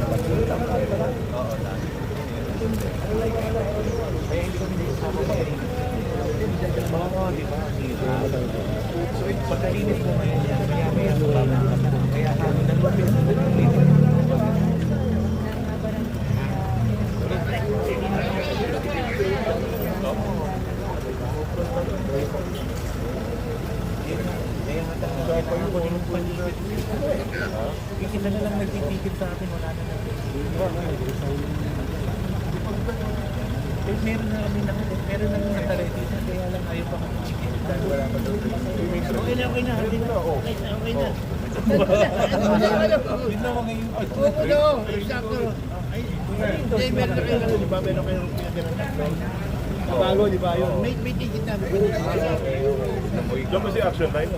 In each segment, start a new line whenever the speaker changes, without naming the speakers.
Pagkutang tayo na.
Oo, lagi. Kaya hindi kami nakasama ba eh. Oo, di ba? So, pagkalinis mo ngayon yan, kaya kaya kami nalupit sa dito. Sila na lang nagtitigil sa akin, wala na nagtitigil. Meron na kami nakaleti na, kaya lang ayaw pa kami chikin dahil wala pa doon. Okay na. Okay na. Yun na mga yung
Exacto. Hindi, meron na kayo, di ba? Meron kayong pinagano'n. Bago, di ba yun? May ticket namin.
Diyan kasi action line.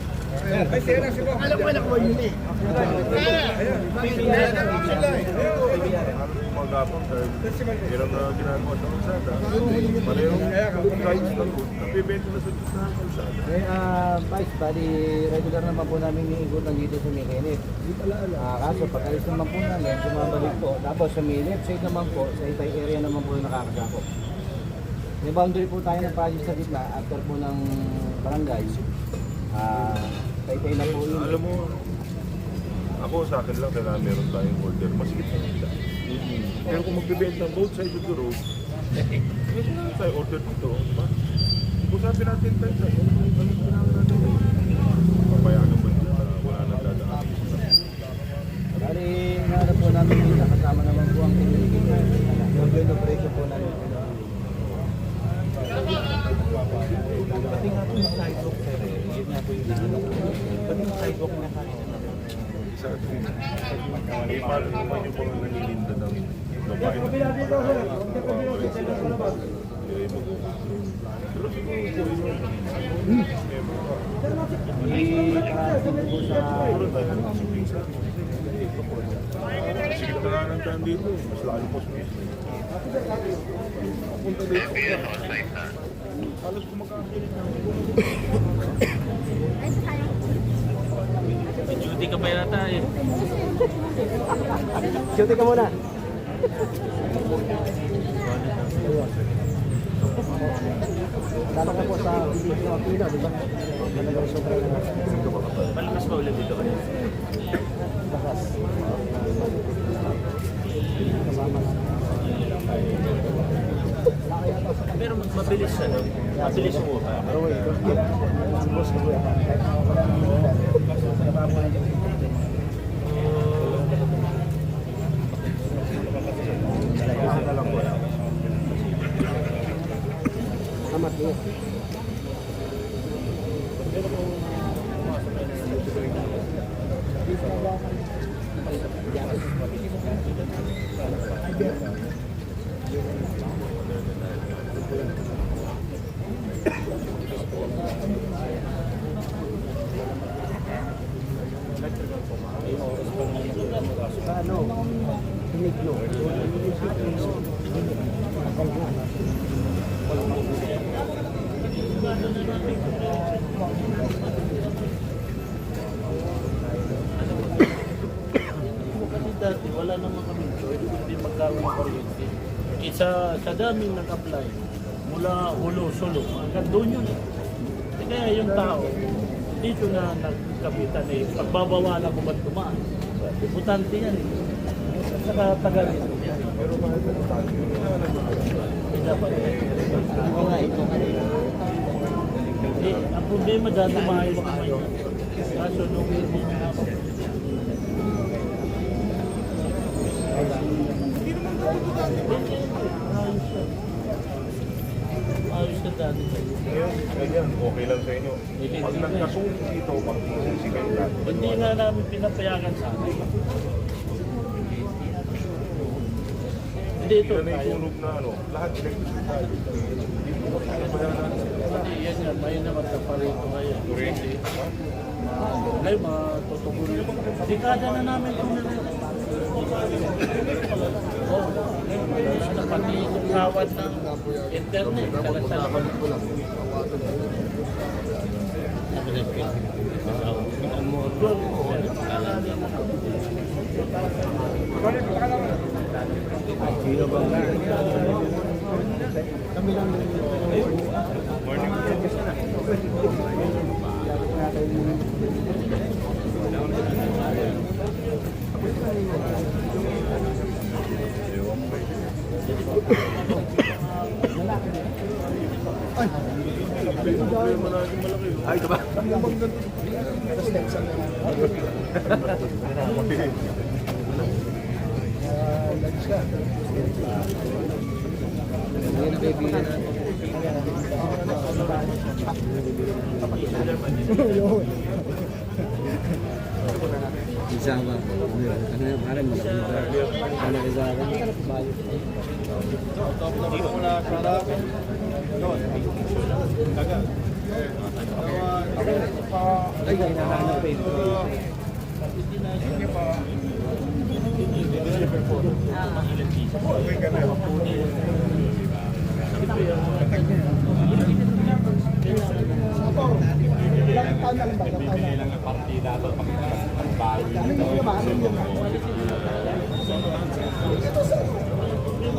Alam ko na ko yun eh.
Magapang sir. Meron na ginagawa sa kalsada. Parehong rides na po. Napibento na sa kalsada.
Vice, bali regular naman po namin iikutan dito sa Mikinip. Kaso pag-alis naman po namin, sumabalik po. Tapos sa left side naman po, sa Itay area naman po yung nakakasakop. May boundary po tayo ng project sa gitna after po ng barangay. Itay na po yun.
Alam mo, ako sa akin lang kailangan meron tayong order. Masigit na nila. Pero kung magbibenta ng both sides of the road, meron na tayo order dito. Diba? Kung sabi natin tayo sa'yo, ano kailangan natin? Papayagan ba nila? Wala nang dadaan.
Bali, nahanap po namin dito, kasama naman po ang tinigil. Yung operation po namin.
Pati nga po yung sidewalk sir eh. Yun nga po yung nahanap ko. Pati yung sidewalk na kanina naman.
Exactly. Eh, paano naman yung mga nanilinda ng babae na? Pero siguro po yun. Siguro tayo ng surprise. Sige na nga ng daan dito. Mas lalo po sumis. Punta dito. Halos kumakakilit na.
Duty ka pa yata eh.
Shooting ka muna. Dala ka po sa Pino, di ba? Talagang sobrang
Malakas pa ulit dito kayo.
bakas.
Pero mabilis ano? Mabilis yung upa.
Pero wait, ang boss ko yan. Amat niya. Ano? Hiniglo.
Kasi dati, wala naman kami choice, hindi magkaroon ng kuryente. Isa sa daming nag-apply, mula Hulo, Solo, hanggang doon yun. Kaya yung tao, dito na nagkapitan eh, pagbabawalan mo ba't tumaan? Importante yan eh. Saka tagal ito.
Pero mahal ko na tayo.
Dapat
Ito nga, ito nga.
eh, ang problema dati maayos naman yun. Kaso nung ayos ka dati.
Ngayon, ganyan, okay lang sa inyo. Pag nagkasunog dito, mag-isisi kayo lahat.
Hindi na namin pinapayagan sa akin. Hindi ito.
Yan ay tunog na ano, lahat electricity. Dito mo pinapayagan natin.
Hindi yan yan. May naman sa parito ngayon.
Kurente.
Ay, matutugon. Dekada na namin ito na rin. Oo. Na pati yung kawad ng internet. Talagang ang motor.
Dino ba? Kami lang.
Ay, ito ba?
Ngayon kaibigan natin. Isa ba? Ano yung parang ano isa ba?
Dito mo na para
Ay, hinahanap pa ito.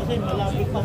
Kasi malapit pa.